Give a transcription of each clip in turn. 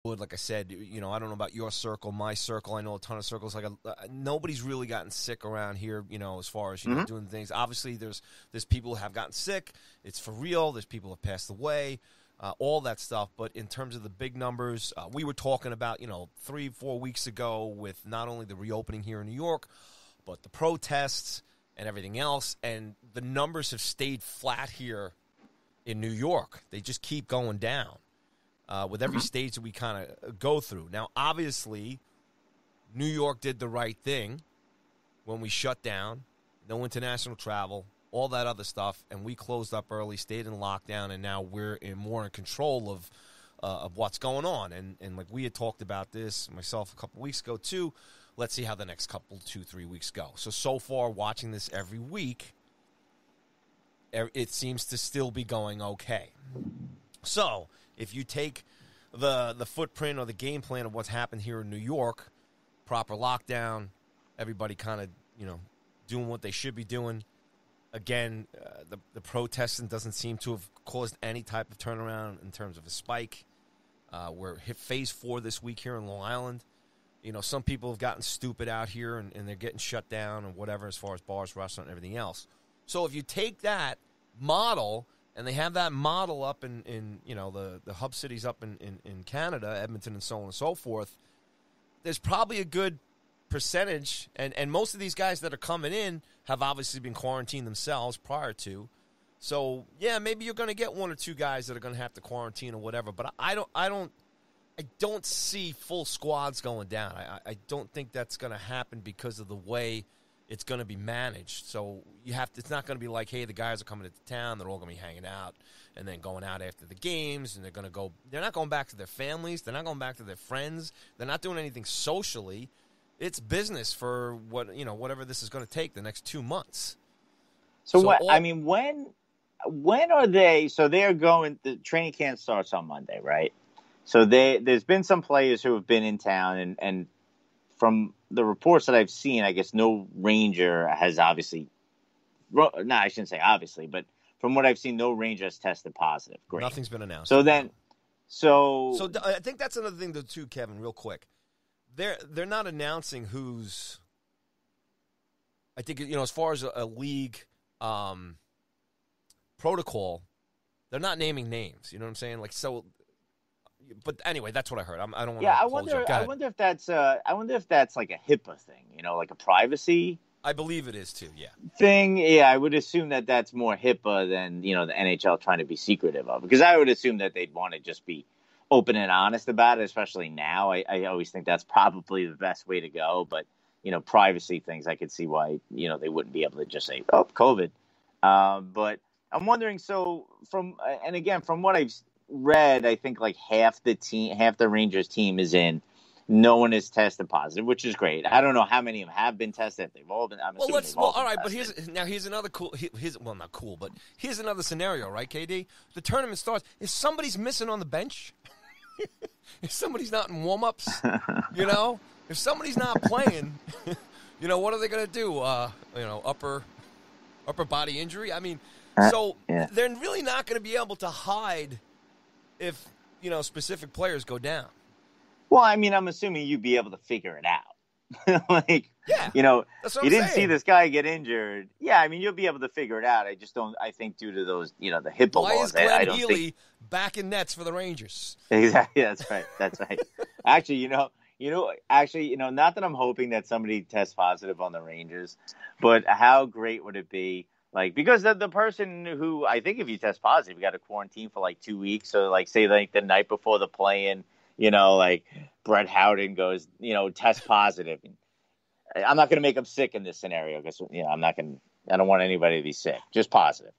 Like I said, I don't know about your circle, my circle. I know a ton of circles. Like nobody's really gotten sick around here. As far as doing things. Obviously, there's people who have gotten sick. It's for real. There's people who have passed away. All that stuff. But in terms of the big numbers, we were talking about 3-4 weeks ago with not only the reopening here in New York, but the protests and everything else. And the numbers have stayed flat here in New York. They just keep going down. With every stage that we kind of go through. Now, obviously, New York did the right thing when we shut down, no international travel, all that other stuff, and we closed up early, stayed in lockdown, and now we're more in control of what's going on. And like we had talked about this, myself, a couple weeks ago, too. Let's see how the next 2-3 weeks go. So far, watching this every week, it seems to still be going okay. So if you take the footprint or the game plan of what's happened here in New York, proper lockdown, everybody kind of, doing what they should be doing. Again, the protesting doesn't seem to have caused any type of turnaround in terms of a spike. We're hit phase 4 this week here in Long Island. Some people have gotten stupid out here and they're getting shut down and whatever as far as bars, restaurants, and everything else. So if you take that model, and they have that model up in the hub cities up in Canada, Edmonton and so on and so forth, there's probably a good percentage, and most of these guys that are coming in have obviously been quarantined themselves prior to. So, yeah, maybe you're going to get 1 or 2 guys that are going to have to quarantine or whatever, but I don't see full squads going down. I don't think that's going to happen because of the way it's going to be managed. So it's not going to be like, hey, the guys are coming into town, they're all going to be hanging out and then going out after the games, and they're not going back to their families, they're not going back to their friends, they're not doing anything socially. It's business for whatever this is going to take the next 2 months. When are they? So they're going. The training camp starts on Monday, right? So there's been some players who have been in town, and from the reports that I've seen, I guess no Ranger has obviously. No, I shouldn't say obviously, but from what I've seen, no Ranger has tested positive. Great. Nothing's been announced. So I think that's another thing, though, too, Kevin. Real quick, they're not announcing who's. I think as far as a league protocol, they're not naming names. You know what I'm saying? Like so. But anyway, that's what I heard. I don't want to. I wonder if that's like a HIPAA thing. Like a privacy. I believe it is too. Yeah. Thing. Yeah, I would assume that that's more HIPAA than the NHL trying to be secretive of, because I would assume that they'd want to just be open and honest about it, especially now. I always think that's probably the best way to go. But privacy things, I could see why they wouldn't be able to just say, oh, COVID. But I'm wondering. So from what I've read, I think like half the Rangers team is in. No one is tested positive, which is great. I don't know how many of them have been tested. If they've all been. All right. But here's another cool. Not cool, but here's another scenario, right, KD? The tournament starts. If somebody's missing on the bench, if somebody's not in warm-ups, if somebody's not playing, what are they going to do? Upper body injury. I mean, they're really not going to be able to hide if specific players go down. Well, I mean, I'm assuming you'd be able to figure it out. That's what you didn't see this guy get injured. Yeah, I mean, you'll be able to figure it out. I just don't. I think due to those, the HIPAA laws. Why is Glenn Healy back in nets for the Rangers? Exactly. That's right. Actually, not that I'm hoping that somebody tests positive on the Rangers, but how great would it be? Like, because the person who, I think if you test positive, you got to quarantine for like 2 weeks. So like, say like the night before the play-in, like Brett Howden goes, test positive. I'm not going to make him sick in this scenario because, I don't want anybody to be sick, just positive,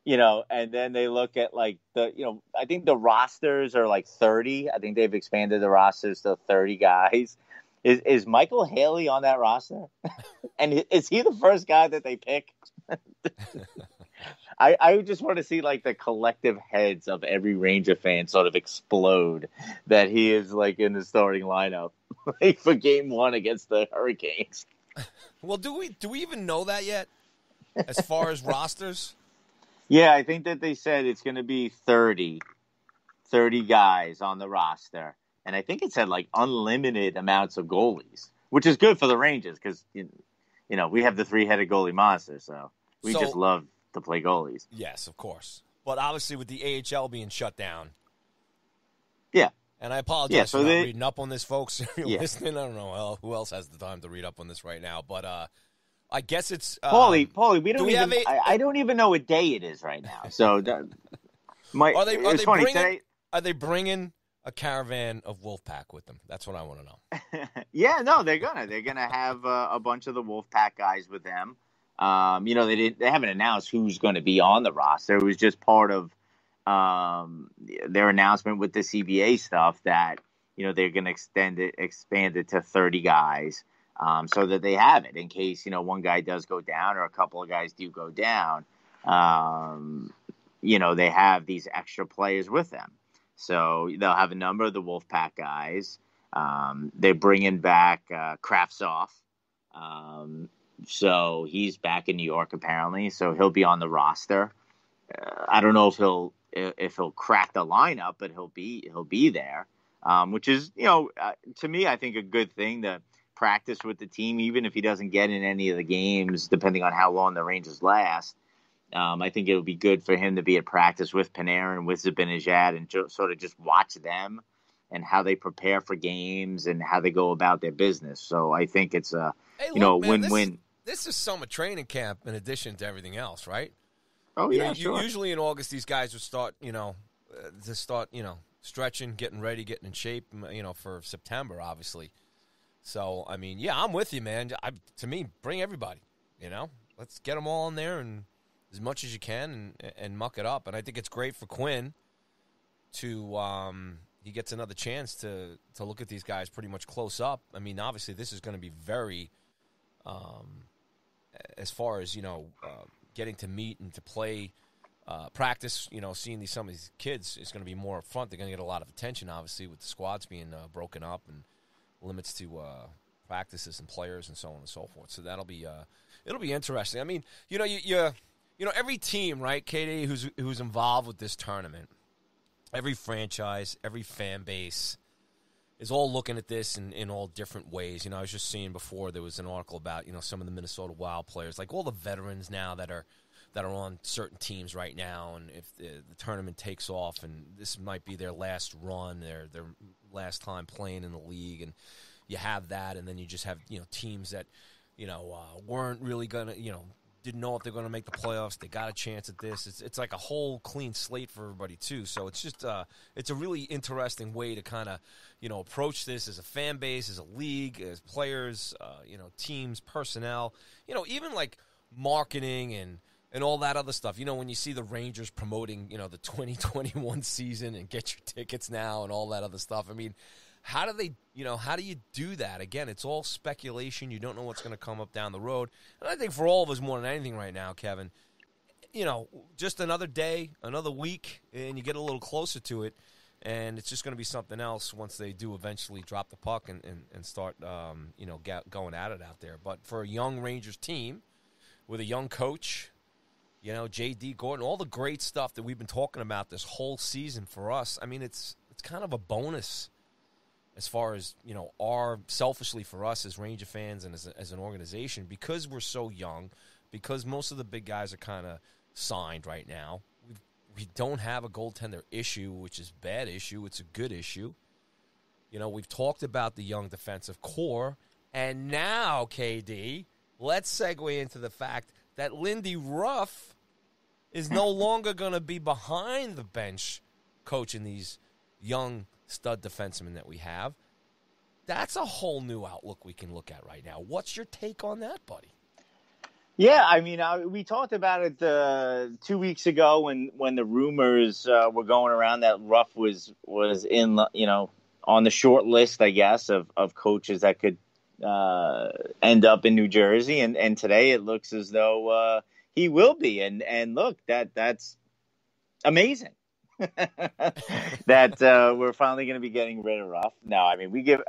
and then they look at like I think the rosters are like 30. I think they've expanded the rosters to 30 guys. Is Michael Haley on that roster? And is he the first guy that they pick? I just want to see like the collective heads of every Ranger fan sort of explode that he is like in the starting lineup like for game 1 against the Hurricanes. Well, do we even know that yet? As far as rosters? Yeah, I think that they said it's going to be 30 guys on the roster. and I think it said like unlimited amounts of goalies, which is good for the Rangers because we have the 3-headed goalie monster, so we just love to play goalies. Yes, of course, but obviously with the AHL being shut down, yeah. And I apologize for not reading up on this, folks. If you're listening, I don't know who else has the time to read up on this right now, but I guess it's Paulie. I don't even know what day it is right now. So are they bringing a caravan of Wolfpack with them? That's what I want to know. Yeah, no, they're gonna have a bunch of the Wolfpack guys with them. They haven't announced who's going to be on the roster. It was just part of their announcement with the CBA stuff that they're going to expand it to 30 guys, so that they have it in case one guy does go down or a couple of guys do go down. They have these extra players with them, so they'll have a number of the Wolfpack guys. They're bringing back Kravtsov, so he's back in New York apparently, so he'll be on the roster. I don't know if he'll crack the lineup, but he'll be there, which is to me I think a good thing to practice with the team, even if he doesn't get in any of the games, depending on how long the Rangers last. I think it would be good for him to be at practice with Panarin, with Zibanejad, and sort of just watch them and how they prepare for games and how they go about their business. So I think it's a win-win. This is summer training camp in addition to everything else, right? Oh, yeah, sure. Usually in August, these guys would start, stretching, getting ready, getting in shape, for September, obviously. So, I mean, yeah, I'm with you, man. To me, bring everybody, Let's get them all in there and as much as you can and muck it up. And I think it's great for Quinn to he gets another chance to look at these guys pretty much close up. I mean, obviously, this is going to be very, as far as, getting to meet and to play, practice, seeing some of these kids is going to be more up front. They're going to get a lot of attention, obviously, with the squads being broken up and limits to practices and players and so on and so forth. So that'll be it'll be interesting. I mean, every team, right, KD, who's involved with this tournament, every franchise, every fan base is all looking at this in all different ways. I was just seeing before there was an article about, some of the Minnesota Wild players, like all the veterans now that are on certain teams right now, and if the tournament takes off and this might be their last run, their last time playing in the league, and you have that, and then you just have, teams that, weren't really going to, didn't know if they're going to make the playoffs. They got a chance at this. It's like a whole clean slate for everybody too. So it's just it's a really interesting way to kind of approach this as a fan base, as a league, as players, teams, personnel, even like marketing and all that other stuff. When you see the Rangers promoting the 2021 season and get your tickets now and all that other stuff. I mean, how do you do that? Again, it's all speculation. You don't know what's going to come up down the road. And I think for all of us more than anything right now, Kevin, just another day, another week, and you get a little closer to it, and it's just going to be something else once they do eventually drop the puck and start, going at it out there. But for a young Rangers team with a young coach, J.D. Gordon, all the great stuff that we've been talking about this whole season for us, I mean, it's kind of a bonus as far as, selfishly for us as Ranger fans and as an organization, because we're so young, because most of the big guys are kind of signed right now. We don't have a goaltender issue, which is a bad issue. It's a good issue. We've talked about the young defensive core, and now, KD, let's segue into the fact that Lindy Ruff is no longer going to be behind the bench coaching these young stud defensemen that we have. That's a whole new outlook we can look at right now. What's your take on that, buddy? Yeah, I mean, we talked about it 2 weeks ago when the rumors were going around that Ruff was in, on the short list, I guess, of coaches that could end up in New Jersey, and today it looks as though he will be, and look, that's amazing. That we're finally going to be getting rid of Ruff. No, I mean, we give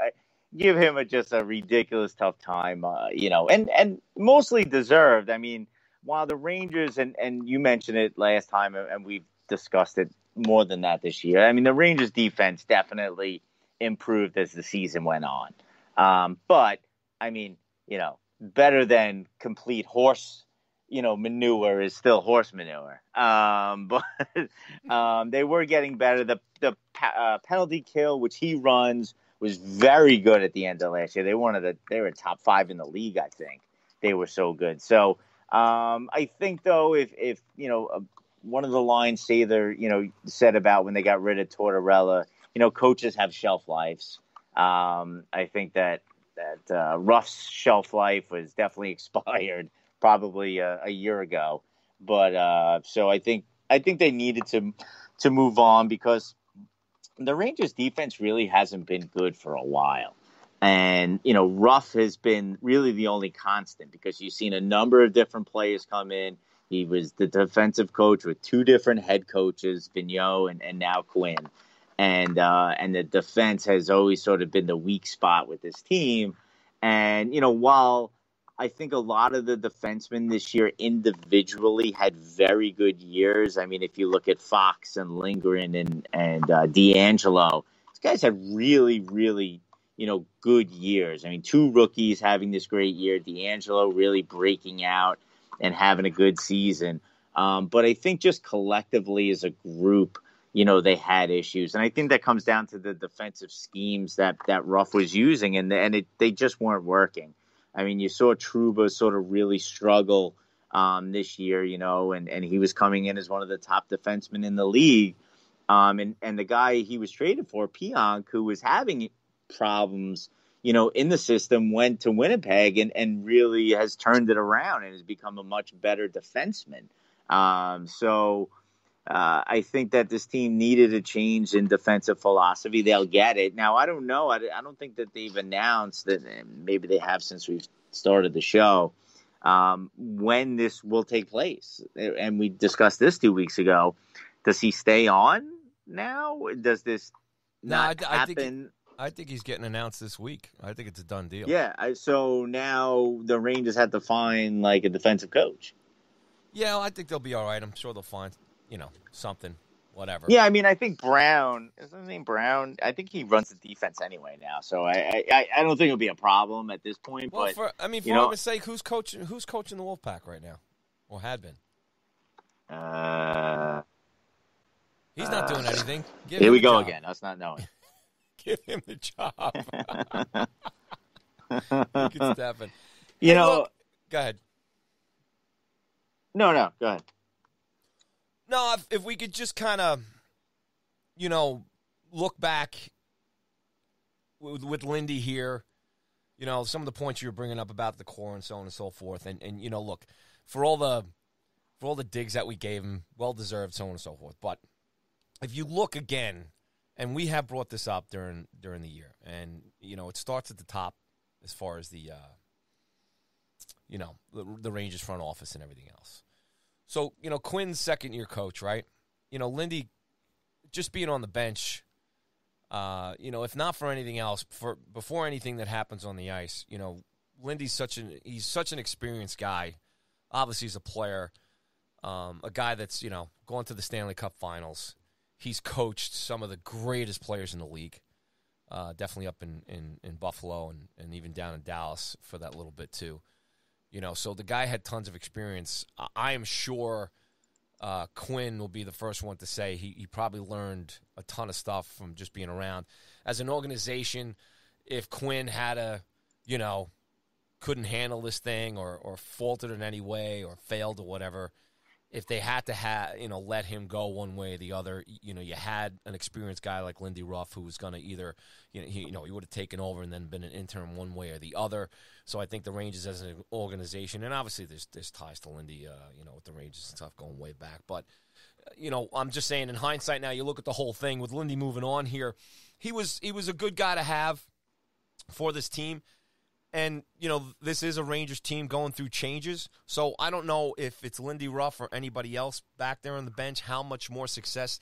him just a ridiculous tough time, and mostly deserved. I mean, while the Rangers, and you mentioned it last time, and we've discussed it more than that this year. I mean, the Rangers defense definitely improved as the season went on. But I mean, better than complete horse, manure is still horse manure. But they were getting better. The penalty kill, which he runs, was very good at the end of last year. They were top 5 in the league, I think. They were so good. So I think though, if one of the lines said about when they got rid of Tortorella, coaches have shelf lives. I think that Ruff's shelf life was definitely expired probably a year ago. But so I think they needed to move on because the Rangers defense really hasn't been good for a while. And, Ruff has been really the only constant because you've seen a number of different players come in. He was the defensive coach with 2 different head coaches, Vigneault and now Quinn. And the defense has always sort of been the weak spot with this team. And, while I think a lot of the defensemen this year individually had very good years. I mean, if you look at Fox and Lindgren and DeAngelo, these guys had really, really, good years. I mean, 2 rookies having this great year, DeAngelo really breaking out and having a good season. But I think just collectively as a group, they had issues. And I think that comes down to the defensive schemes that Ruff was using, and they just weren't working. I mean, you saw Trouba sort of really struggle this year, and he was coming in as one of the top defensemen in the league. And the guy he was traded for, Pionk, who was having problems, in the system, went to Winnipeg and really has turned it around and has become a much better defenseman. So I think that this team needed a change in defensive philosophy. They'll get it. Now, I don't know. I don't think that they've announced that. Maybe they have since we've started the show, when this will take place. And we discussed this 2 weeks ago. Does he stay on now? Does this not happen? I think he's getting announced this week. I think it's a done deal. Yeah. So now the Rangers have to find like a defensive coach. Yeah, I think they'll be all right. I'm sure they'll find something, whatever. Yeah, I mean, I think Brown, isn't his name Brown? I think he runs the defense anyway now, so I don't think it'll be a problem at this point. Well, but for argument's sake, who's coaching the Wolfpack right now, or had been? He's not doing anything. Here we go again. Us not knowing. Give him the job. He can step in. Look, go ahead. No, go ahead. No, if we could just kind of, look back with Lindy here, some of the points you were bringing up about the core and so on and so forth, and look, for all the digs that we gave him, well deserved, so on and so forth. But if you look again, and we have brought this up during the year, and it starts at the top as far as the Rangers front office and everything else. So, Quinn's second-year coach, right? Lindy just being on the bench, if not for anything else, before anything that happens on the ice, Lindy's such an experienced guy. Obviously, he's a player, a guy that's, gone to the Stanley Cup Finals. He's coached some of the greatest players in the league, definitely up in Buffalo and even down in Dallas for that little bit too. So the guy had tons of experience. I am sure Quinn will be the first one to say he probably learned a ton of stuff from just being around. As an organization, if Quinn had couldn't handle this thing or faltered in any way or failed or whatever, if they had to let him go one way or the other, you had an experienced guy like Lindy Ruff who was going to either, he would have taken over and then been an interim one way or the other. So I think the Rangers as an organization, and obviously there's ties to Lindy, with the Rangers and stuff going way back. But, I'm just saying in hindsight now, you look at the whole thing with Lindy moving on here, he was a good guy to have for this team. And, this is a Rangers team going through changes. So I don't know if it's Lindy Ruff or anybody else back there on the bench, how much more success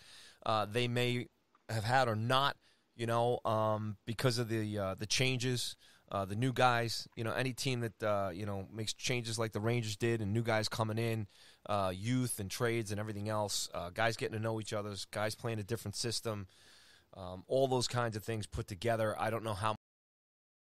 they may have had or not, because of the changes, the new guys. Any team that, makes changes like the Rangers did and new guys coming in, youth and trades and everything else, guys getting to know each other, guys playing a different system. All those kinds of things put together. I don't know how